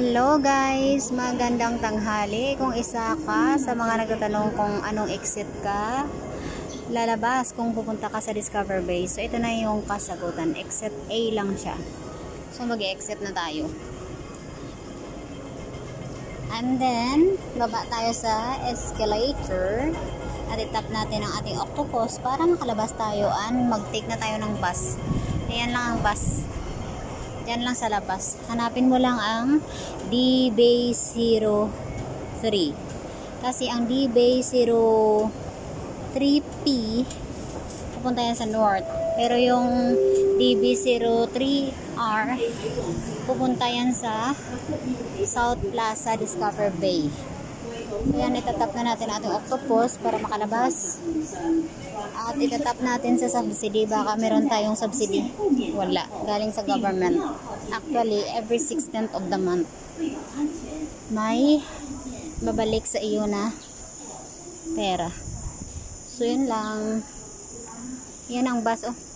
Hello guys, magandang tanghali. Kung isa ka sa mga nagtatanong kung anong exit ka lalabas kung pupunta ka sa Discover Bay, so ito na yung kasagutan. Exit A lang siya. So mag-exit na tayo. And then baba tayo sa escalator at itap natin ang ating octopus para makalabas tayo and mag-take na tayo ng bus. Ayan lang ang bus. Yan lang sa labas. Hanapin mo lang ang D-Bay 03. Kasi ang D-Bay 03P pupunta yan sa north. Pero yung D-Bay 03R pupunta yan sa South Plaza Discover Bay. So yan, itatap na natin ating octopus para makalabas. At itatap natin sa subsidy. Baka meron tayong subsidy. Wala. Galing sa government. Actually, every 16th of the month may babalik sa iyo na pera. So yun lang. Yan ang bus. Oh.